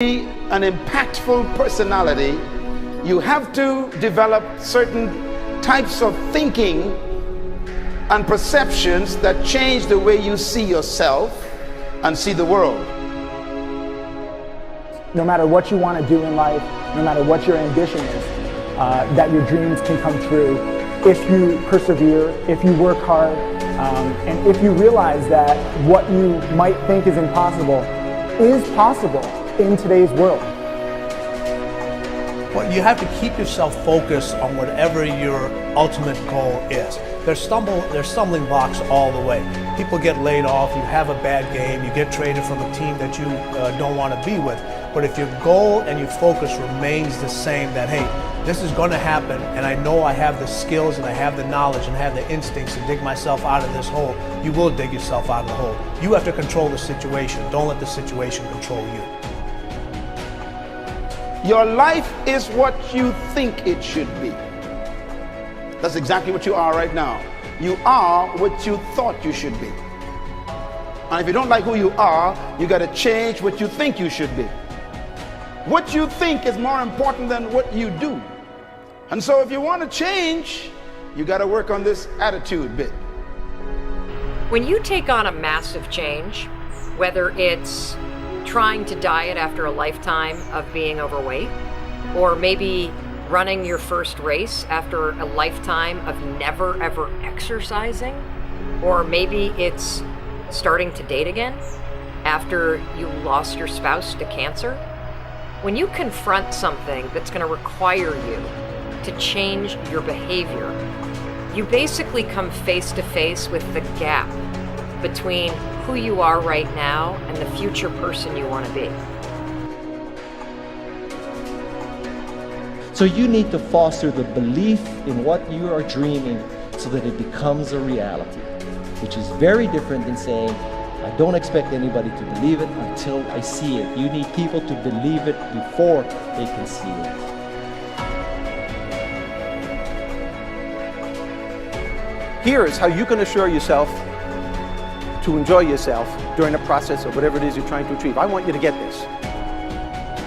Be an impactful personality, you have to develop certain types of thinking and perceptions that change the way you see yourself and see the world. No matter what you want to do in life, no matter what your ambition is, that your dreams can come true if you persevere, if you work hard, and if you realize that what you might think is impossible is possible in today's world. Well, you have to keep yourself focused on whatever your ultimate goal is. There's stumbling blocks all the way. People get laid off, you have a bad game, you get traded from a team that you don't want to be with. But if your goal and your focus remains the same, that hey, this is going to happen, and I know I have the skills and I have the knowledge and I have the instincts to dig myself out of this hole, you will dig yourself out of the hole. You have to control the situation. Don't let the situation control you. Your life is what you think it should be. That's exactly what you are right now. You are what you thought you should be. And if you don't like who you are, you got to change what you think you should be. What you think is more important than what you do. And so if you want to change, you got to work on this attitude bit. When you take on a massive change, whether it's trying to diet after a lifetime of being overweight, or maybe running your first race after a lifetime of never ever exercising, or maybe it's starting to date again after you lost your spouse to cancer. When you confront something that's going to require you to change your behavior, you basically come face to face with the gap between who you are right now and the future person you want to be. So you need to foster the belief in what you are dreaming so that it becomes a reality, which is very different than saying, I don't expect anybody to believe it until I see it. You need people to believe it before they can see it. Here is how you can assure yourself to enjoy yourself during the process of whatever it is you're trying to achieve. I want you to get this,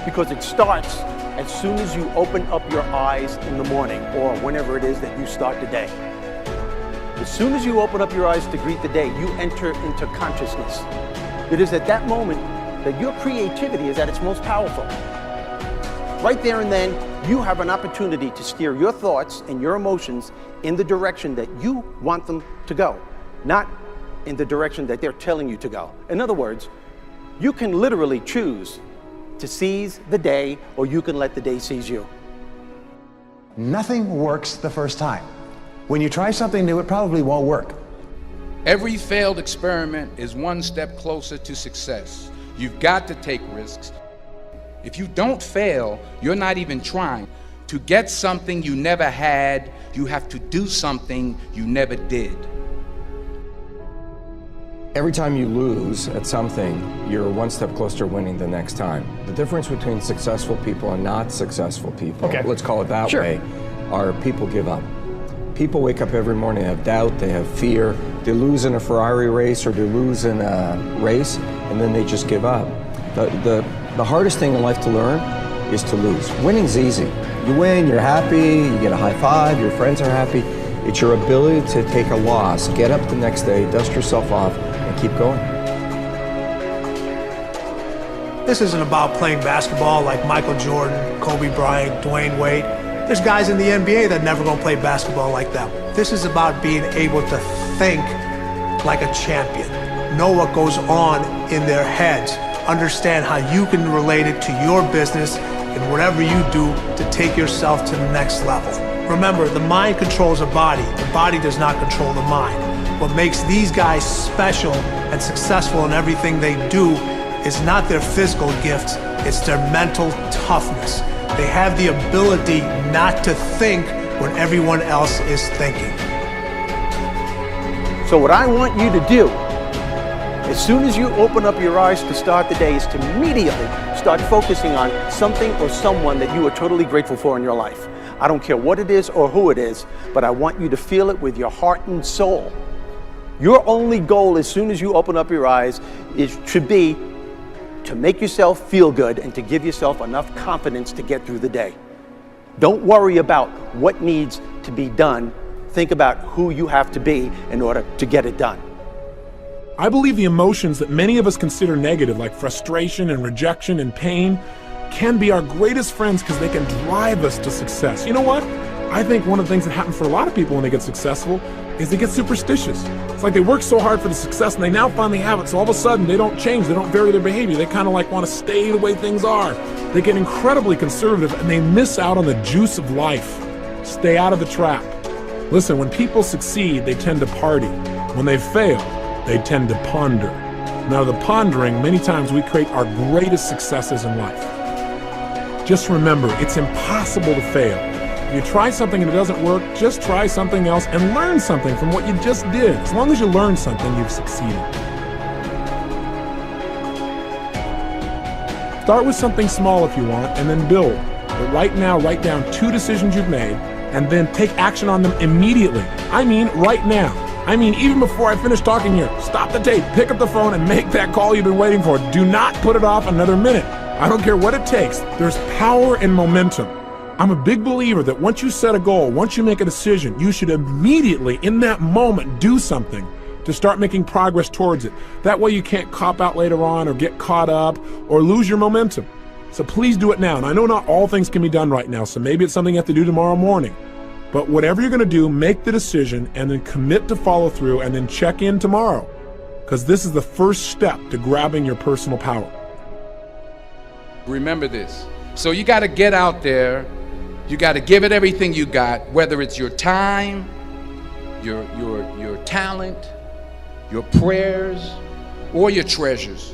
because it starts as soon as you open up your eyes in the morning or whenever it is that you start the day. As soon as you open up your eyes to greet the day, you enter into consciousness. It is at that moment that your creativity is at its most powerful. Right there and then, you have an opportunity to steer your thoughts and your emotions in the direction that you want them to go, not in the direction that they're telling you to go. In other words, you can literally choose to seize the day, or you can let the day seize you. Nothing works the first time. When you try something new, it probably won't work. Every failed experiment is one step closer to success. You've got to take risks. If you don't fail, you're not even trying. To get something you never had, you have to do something you never did. Every time you lose at something, you're one step closer to winning the next time. The difference between successful people and not successful people, let's call it that way, are people give up. People wake up every morning, they have doubt, they have fear, they lose in a Ferrari race or they lose in a race, and then they just give up. The hardest thing in life to learn is to lose. Winning's easy. You win, you're happy, you get a high five, your friends are happy. It's your ability to take a loss, get up the next day, dust yourself off, and keep going. This isn't about playing basketball like Michael Jordan, Kobe Bryant, Dwayne Wade. There's guys in the NBA that never gonna play basketball like them. This is about being able to think like a champion, know what goes on in their heads, understand how you can relate it to your business and whatever you do to take yourself to the next level. Remember, the mind controls the body does not control the mind. What makes these guys special and successful in everything they do is not their physical gifts, it's their mental toughness. They have the ability not to think when everyone else is thinking. So what I want you to do, as soon as you open up your eyes to start the day, is to immediately start focusing on something or someone that you are totally grateful for in your life. I don't care what it is or who it is, but I want you to feel it with your heart and soul. Your only goal as soon as you open up your eyes should be to make yourself feel good and to give yourself enough confidence to get through the day. Don't worry about what needs to be done. Think about who you have to be in order to get it done. I believe the emotions that many of us consider negative, like frustration and rejection and pain, can be our greatest friends because they can drive us to success. You know what? I think one of the things that happens for a lot of people when they get successful is they get superstitious. It's like they work so hard for the success and they now finally have it, so all of a sudden they don't change, they don't vary their behavior, they kind of like want to stay the way things are. They get incredibly conservative and they miss out on the juice of life. Stay out of the trap. Listen, when people succeed, they tend to party. When they fail, they tend to ponder. Now, the pondering, many times we create our greatest successes in life. Just remember, it's impossible to fail. If you try something and it doesn't work, just try something else and learn something from what you just did. As long as you learn something, you've succeeded. Start with something small if you want, and then build. But right now, write down 2 decisions you've made, and then take action on them immediately. I mean, right now. I mean, even before I finish talking here, stop the tape, pick up the phone, and make that call you've been waiting for. Do not put it off another minute. I don't care what it takes. There's power in momentum. I'm a big believer that once you set a goal, once you make a decision, you should immediately, in that moment, do something to start making progress towards it. That way you can't cop out later on or get caught up or lose your momentum. So please do it now. And I know not all things can be done right now, so maybe it's something you have to do tomorrow morning. But whatever you're going to do, make the decision and then commit to follow through and then check in tomorrow. Because this is the first step to grabbing your personal power. Remember this. So you got to get out there. You got to give it everything you got, whether it's your time, your talent, your prayers, or your treasures.